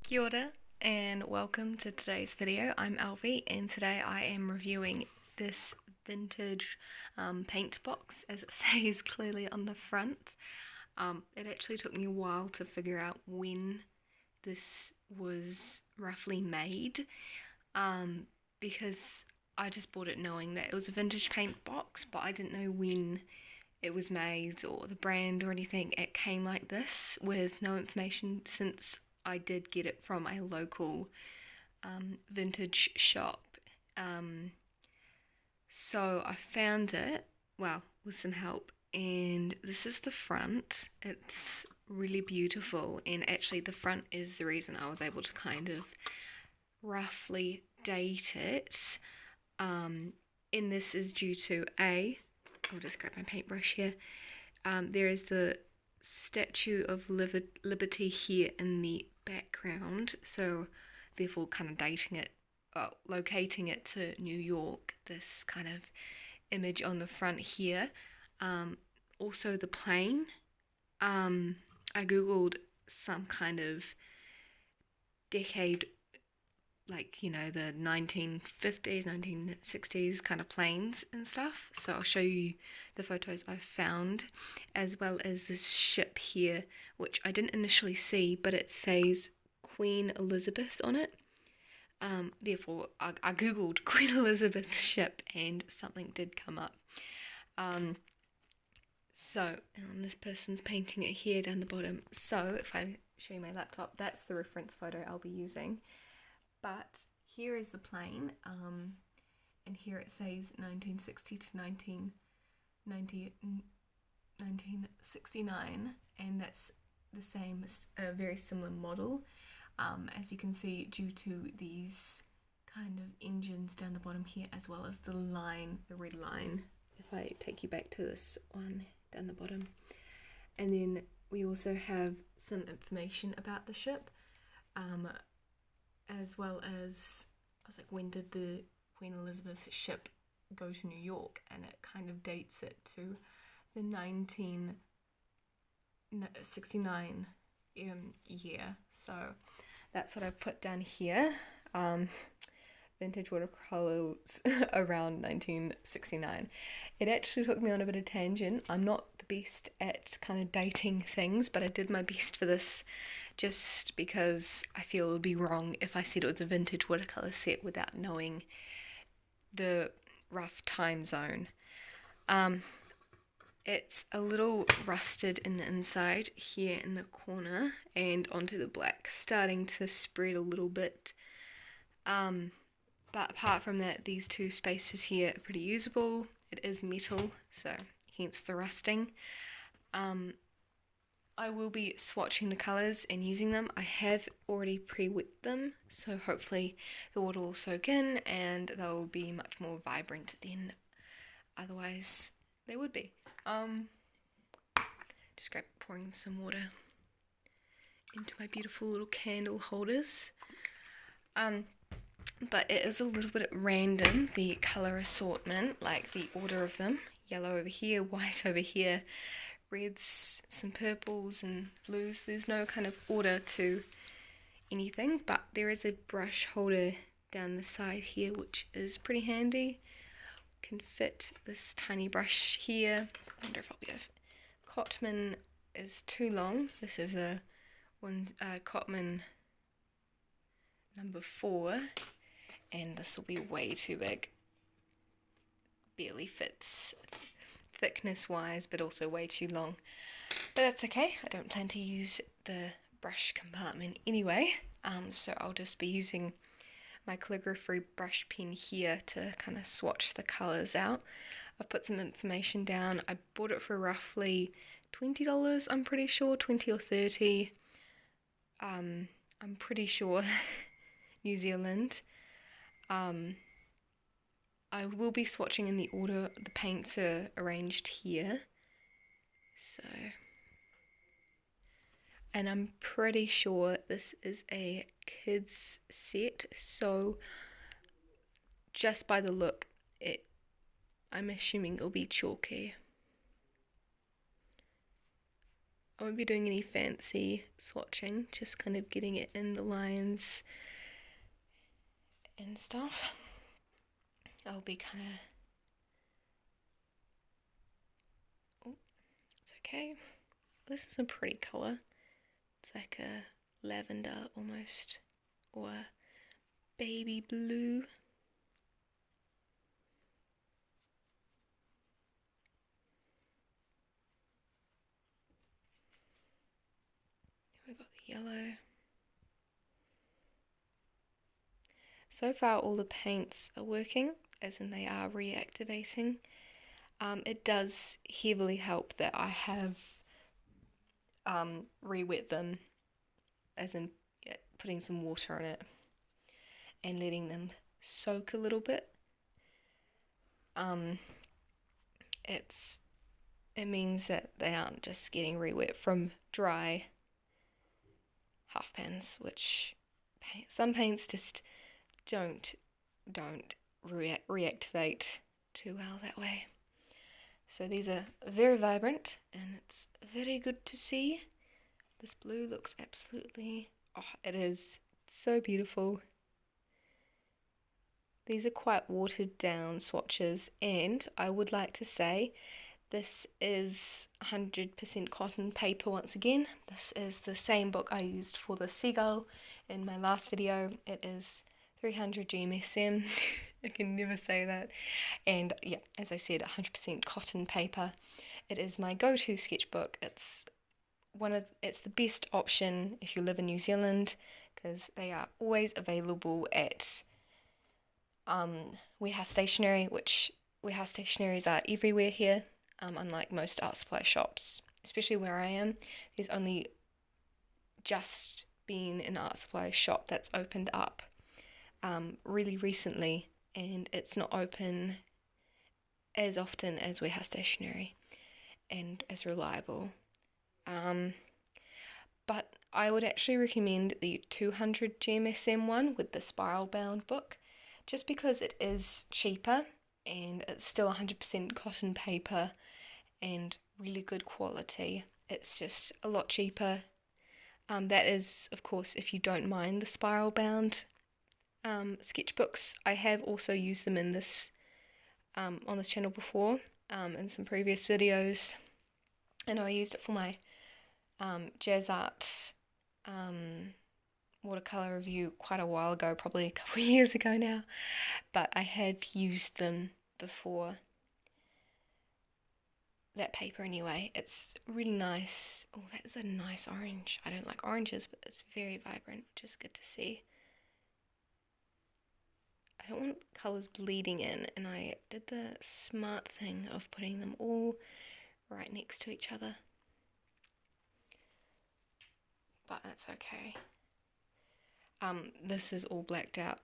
Kia ora and welcome to today's video. I'm Alfie and today I am reviewing this vintage paint box, as it says clearly on the front. It actually took me a while to figure out when this was roughly made because I just bought it knowing that it was a vintage paint box, but I didn't know when it was made or the brand or anything. It came like this with no information since I did get it from a local vintage shop. So I found it, well, with some help, and this is the front. It's really beautiful, and actually the front is the reason I was able to kind of roughly date it. And this is due to I'll just grab my paintbrush here. There is the Statue of Liberty here in the background, so therefore kind of dating it, locating it to New York, this kind of image on the front here. Also the plane. I googled some kind of decade, like, you know, the 1950s, 1960s kind of planes and stuff. So I'll show you the photos I've found, as well as this ship here, which I didn't initially see, but it says Queen Elizabeth on it. Therefore, I googled Queen Elizabeth ship and something did come up. So, and this person's painting it here down the bottom. So, if I show you my laptop, that's the reference photo I'll be using. But here is the plane, and here it says 1960 to 1969, and that's the same, a very similar model, as you can see, due to these kind of engines down the bottom here, as well as the line, the red line. If I take you back to this one down the bottom, and then we also have some information about the ship, as well as, I was like, when did the Queen Elizabeth ship go to New York? And it kind of dates it to the 1969 year. So that's what I've put down here. Vintage watercolors around 1969. It actually took me on a bit of tangent. I'm not the best at kind of dating things, but I did my best for this just because I feel it would be wrong if I said it was a vintage watercolor set without knowing the rough time zone. It's a little rusted in the inside here in the corner and onto the black, starting to spread a little bit. But apart from that, these two spaces here are pretty usable. It is metal, so hence the rusting. I will be swatching the colours and using them. I have already pre-wet them, so hopefully the water will soak in and they'll be much more vibrant than otherwise they would be. Just pouring some water into my beautiful little candle holders. But it is a little bit random, the colour assortment, like the order of them. Yellow over here, white over here, reds, some purples and blues. There's no kind of order to anything, but there is a brush holder down the side here, which is pretty handy. Can fit this tiny brush here. I wonder if I'll be able to... Cotman is too long. This is a Cotman number 4, and this will be way too big. Barely fits thickness wise, but also way too long. But that's okay, I don't plan to use the brush compartment anyway, so I'll just be using my calligraphy brush pen here to kind of swatch the colours out. I've put some information down. I bought it for roughly $20, I'm pretty sure, 20 or 30. I'm pretty sure New Zealand. I will be swatching in the order the paints are arranged here. So, and I'm pretty sure this is a kids set, so just by the look, I'm assuming it'll be chalky. I won't be doing any fancy swatching, just kind of getting it in the lines and stuff. I'll be kind of, oh, it's okay. This is a pretty colour. It's like a lavender almost, or baby blue. We've got the yellow. So far all the paints are working, as in they are reactivating. It does heavily help that I have re-wet them, as in putting some water in it and letting them soak a little bit. It means that they aren't just getting re-wet from dry half pans, which some paints just don't reactivate too well that way. So these are very vibrant and it's very good to see. This blue looks absolutely, it is so beautiful. These are quite watered down swatches, and I would like to say this is 100% cotton paper once again. This is the same book I used for the seagull in my last video. It is 300 GMSM. I can never say that. And yeah, as I said, 100% cotton paper. It is my go-to sketchbook. It's the best option if you live in New Zealand, because they are always available at warehouse stationery, which warehouse stationeries are everywhere here, unlike most art supply shops, especially where I am. There's only just been an art supply shop that's opened up really recently, and it's not open as often as warehouse stationery and as reliable. But I would actually recommend the 200 GMSM one with the spiral bound book, just because it is cheaper and it's still 100% cotton paper and really good quality. It's just a lot cheaper. That is, of course, if you don't mind the spiral bound sketchbooks. I have also used them in this on this channel before, in some previous videos. I know I used it for my jazz art watercolour review quite a while ago, probably a couple of years ago now, but I have used them before that paper anyway. It's really nice. Oh, that is a nice orange. I don't like oranges, but it's very vibrant, which is good to see. I don't want colours bleeding in, and I did the smart thing of putting them all right next to each other, but that's okay. This is all blacked out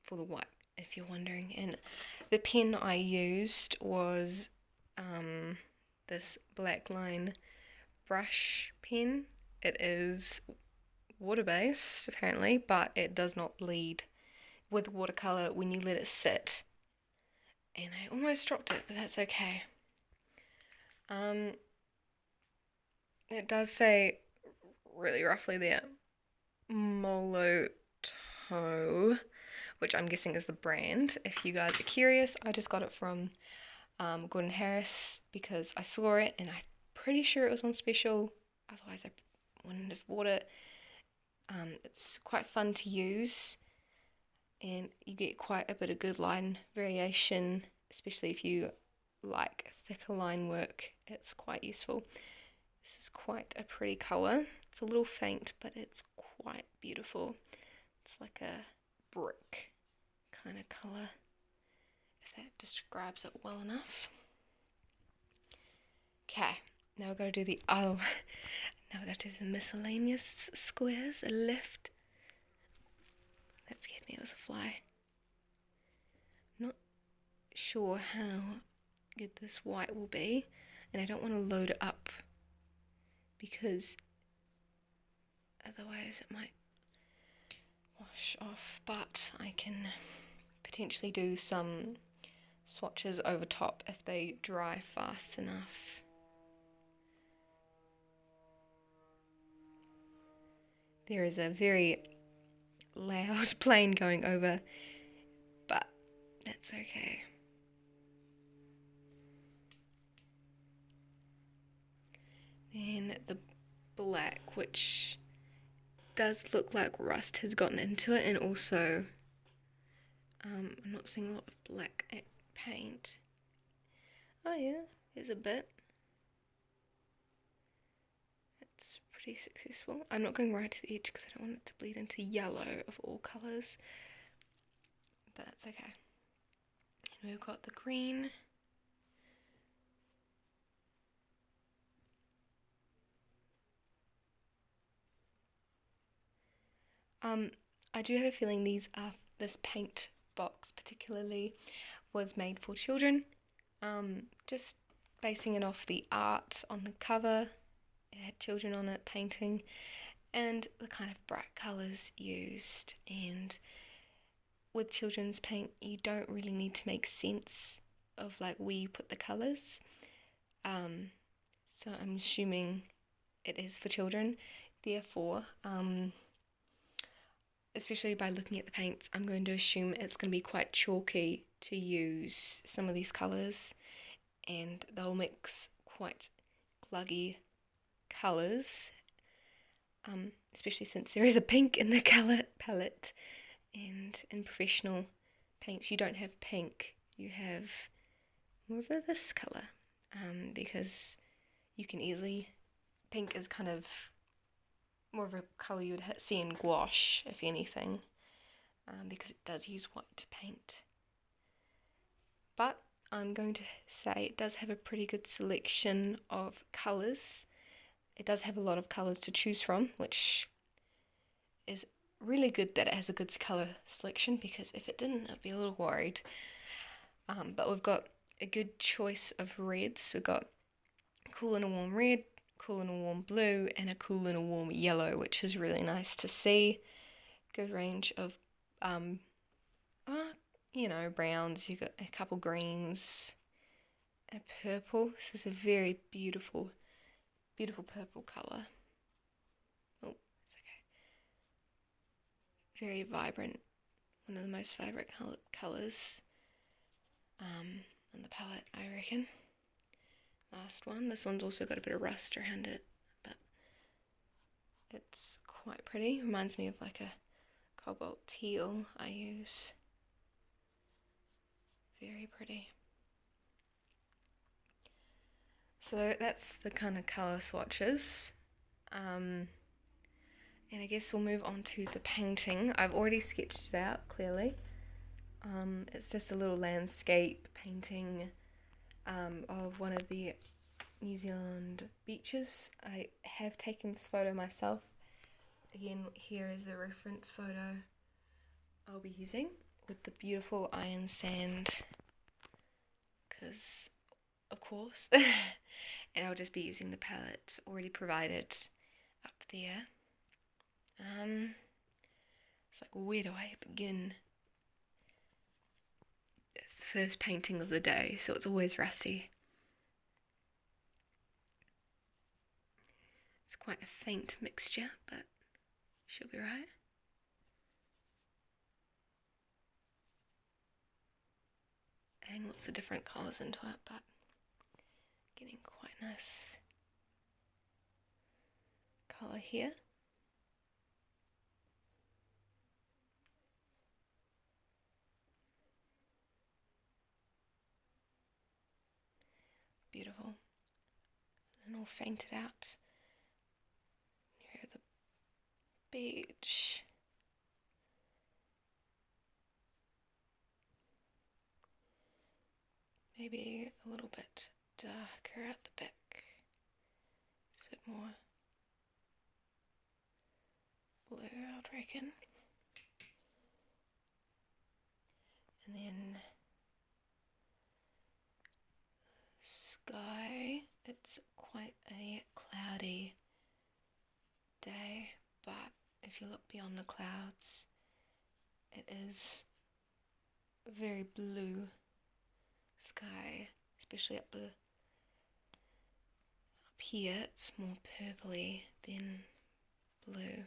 for the white, if you're wondering, and the pen I used was this black line brush pen. It is water-based apparently, but it does not bleed with watercolour when you let it sit. And I almost dropped it, but that's okay. It does say really roughly there, Moloto, which I'm guessing is the brand. If you guys are curious, I just got it from Gordon Harris because I saw it and I'm pretty sure it was on special, otherwise I wouldn't have bought it. It's quite fun to use and you get quite a bit of good line variation, especially if you like thicker line work. It's quite useful. This is quite a pretty colour. It's a little faint, but it's quite beautiful. It's like a brick kind of colour, if that describes it well enough. Okay, now we're going to do the now we're going to do the miscellaneous squares. A left. That scared me. It was a fly. Not sure how good this white will be, and I don't want to load it up because otherwise it might wash off, but I can potentially do some swatches over top if they dry fast enough. There is a very loud plane going over, but that's okay. Then the black, which does look like rust has gotten into it, and also I'm not seeing a lot of black paint. Oh yeah, there's a bit. It's pretty successful. I'm not going right to the edge because I don't want it to bleed into yellow of all colours, but that's okay. And we've got the green. I do have a feeling this paint box particularly was made for children. Just basing it off the art on the cover, it had children on it painting, and the kind of bright colours used. And with children's paint, you don't really need to make sense of like where you put the colours. So I'm assuming it is for children. Therefore, especially by looking at the paints, I'm going to assume it's going to be quite chalky to use some of these colours, and they'll mix quite gluggy colours, especially since there is a pink in the colour palette, and in professional paints you don't have pink, you have more of this colour, because you can easily, pink is kind of more of a colour you would see in gouache, if anything, because it does use white paint. But I'm going to say it does have a pretty good selection of colours. It does have a lot of colours to choose from, which is really good that it has a good colour selection, because if it didn't, I'd be a little worried. But we've got a good choice of reds. We've got cool and a warm red, cool and a warm blue, and a cool and a warm yellow, which is really nice to see. Good range of browns. You've got a couple greens, a purple. This is a very beautiful purple colour. Oh, it's okay. Very vibrant, one of the most vibrant colours on the palette, I reckon. Last one. This one's also got a bit of rust around it, but it's quite pretty. Reminds me of like a cobalt teal I use. Very pretty. So that's the kind of colour swatches. And I guess we'll move on to the painting. I've already sketched it out clearly. It's just a little landscape painting of one of the New Zealand beaches. I have taken this photo myself. Again, here is the reference photo I'll be using with the beautiful iron sand, because of course. And I'll just be using the palette already provided up there. It's like, where do I begin? It's the first painting of the day, so it's always rusty. It's quite a faint mixture, but she'll be right. Adding lots of different colours into it, but getting quite nice colour here. Beautiful. And all fainted out near the beach. Maybe a little bit darker at the back. It's a bit more blue, I'd reckon. And then sky. It's quite a cloudy day, but if you look beyond the clouds, it is very blue sky, especially up here. It's more purpley than blue.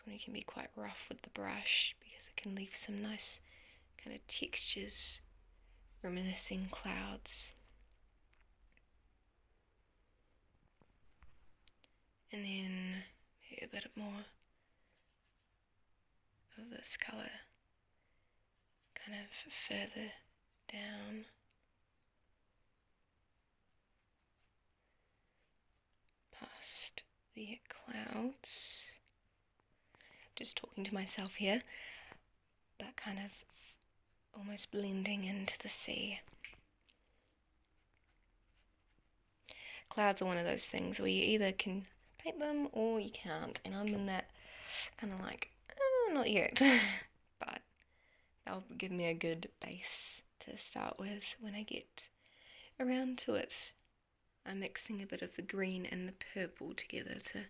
one you can be quite rough with the brush because it can leave some nice kind of textures, reminiscing clouds. And then maybe a bit more of this colour kind of further down. Past the clouds. Just talking to myself here, but kind of almost blending into the sea. Clouds are one of those things where you either can paint them or you can't, and I'm in that kind of like, not yet, but that'll give me a good base to start with when I get around to it. I'm mixing a bit of the green and the purple together to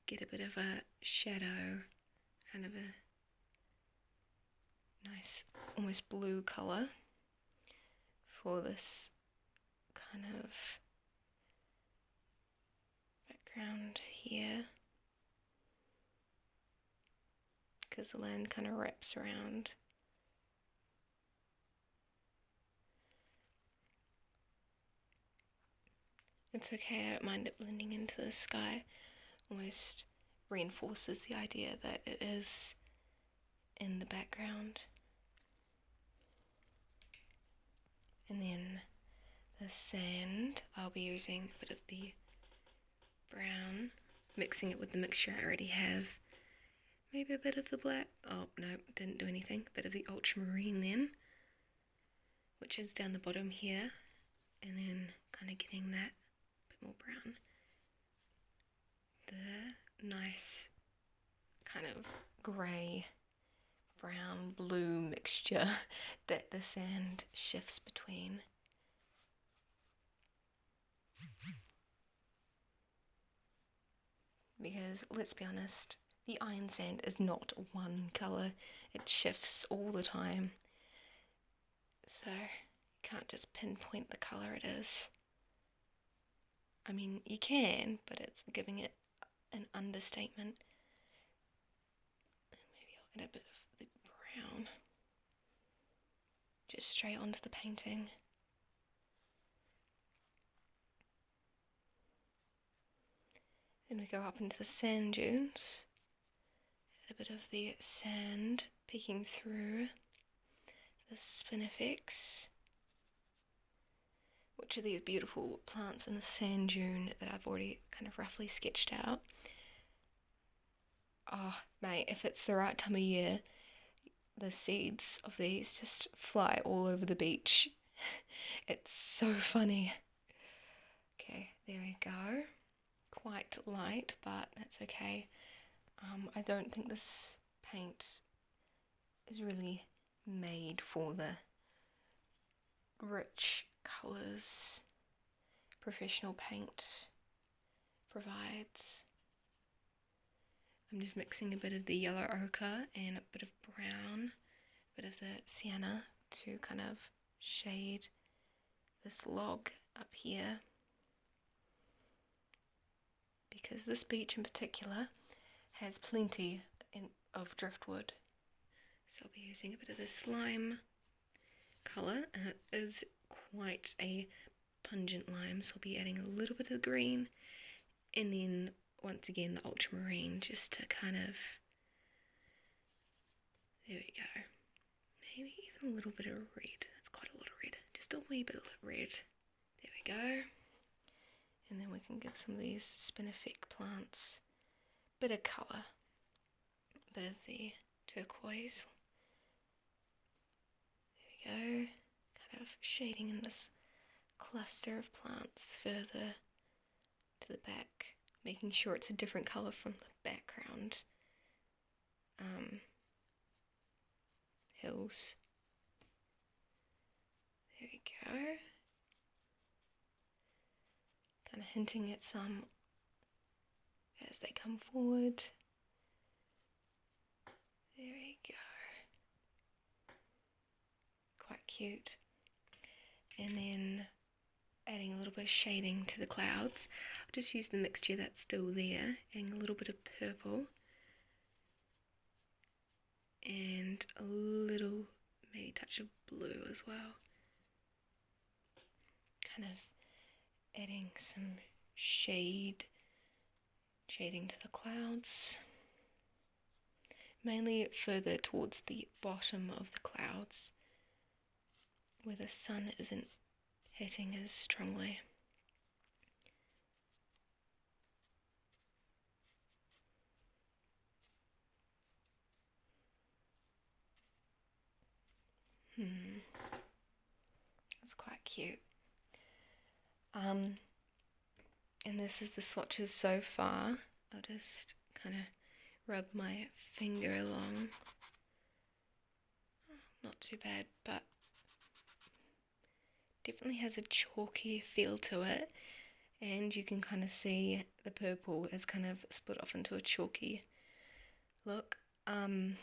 get a bit of a shadow, kind of a nice almost blue colour for this kind of background here, because the land kind of wraps around. It's okay, I don't mind it blending into the sky. Almost reinforces the idea that it is in the background. And then the sand, I'll be using a bit of the brown, mixing it with the mixture I already have. Maybe a bit of the black. Oh no, didn't do anything. A bit of the ultramarine then, which is down the bottom here, and then kind of getting that bit more brown. The nice kind of grey, brown, blue mixture that the sand shifts between. Because let's be honest, the iron sand is not one colour, it shifts all the time. So you can't just pinpoint the colour it is. I mean, you can, but it's giving it an understatement. Maybe I'll add a bit of the brown just straight onto the painting. Then we go up into the sand dunes. Add a bit of the sand peeking through the spinifex, which are these beautiful plants in the sand dune that I've already kind of roughly sketched out. Oh mate, if it's the right time of year, the seeds of these just fly all over the beach. It's so funny. Okay, there we go. Quite light, but that's okay. I don't think this paint is really made for the rich colours professional paint provides. I'm just mixing a bit of the yellow ochre and a bit of brown, a bit of the sienna to kind of shade this log up here, because this beach in particular has plenty of driftwood. So I'll be using a bit of the slime colour, and it is quite a pungent lime, so I'll be adding a little bit of green, and then once again the ultramarine, just to kind of, there we go, maybe even a little bit of red. That's quite a lot of red, just a wee bit of red. There we go. And then we can give some of these spinifex plants a bit of colour, a bit of the turquoise. There we go, kind of shading in this cluster of plants further to the back, making sure it's a different colour from the background hills. There we go. Kind of hinting at some as they come forward. There we go. Quite cute. And then adding a little bit of shading to the clouds. I'll just use the mixture that's still there, adding a little bit of purple and a little maybe touch of blue as well. Kind of adding some shading to the clouds. Mainly further towards the bottom of the clouds where the sun isn't hitting as strongly. It's quite cute. And this is the swatches so far. I'll just kind of rub my finger along. Not too bad, but definitely has a chalky feel to it, and you can kind of see the purple is kind of split off into a chalky look. And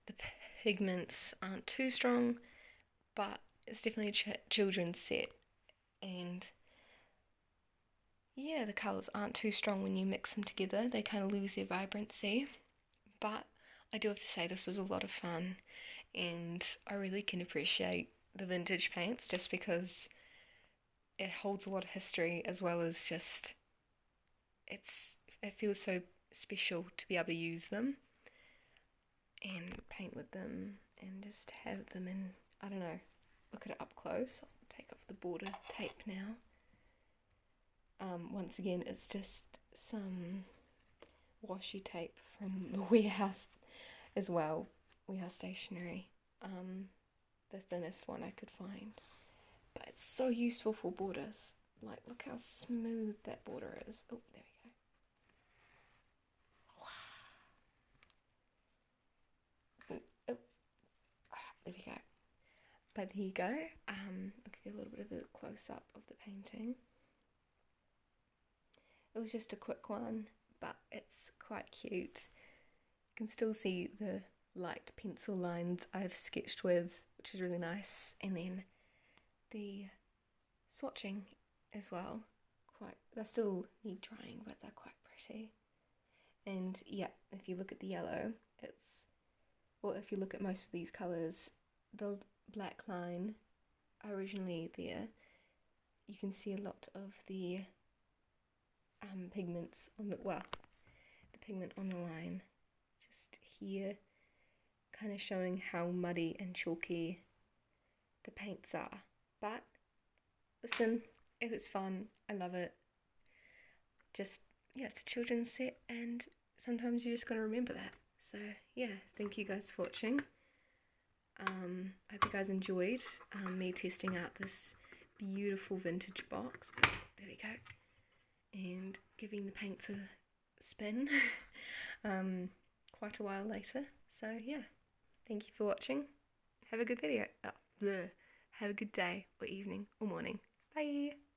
the pigments aren't too strong, but it's definitely a children's set, and yeah, the colours aren't too strong when you mix them together. They kind of lose their vibrancy, but I do have to say this was a lot of fun, and I really can appreciate the vintage paints just because it holds a lot of history, as well as just it feels so special to be able to use them and paint with them and just have them in, I don't know, look at it up close. I'll take off the border tape now. Once again, it's just some washi tape from the warehouse as well, warehouse stationery, the thinnest one I could find, but it's so useful for borders. Like, look how smooth that border is. Oh, there we go. Wow. Oh, there we go. But there you go. I'll give you a little bit of a close-up of the painting. It was just a quick one, but it's quite cute. You can still see the light pencil lines I've sketched with, which is really nice, and then the swatching as well. They still need drying, but they're quite pretty. And yeah, if you look at the yellow, if you look at most of these colours, the black line originally there, you can see a lot of the pigments on the pigment on the line just here, kind of showing how muddy and chalky the paints are. But listen, it was fun. I love it. Just, yeah, it's a children's set, and sometimes you just gotta remember that. So yeah, thank you guys for watching. I hope you guys enjoyed me testing out this beautiful vintage box. There we go. And giving the paints a spin quite a while later. So yeah, thank you for watching. Have a good video. Have a good day or evening or morning. Bye.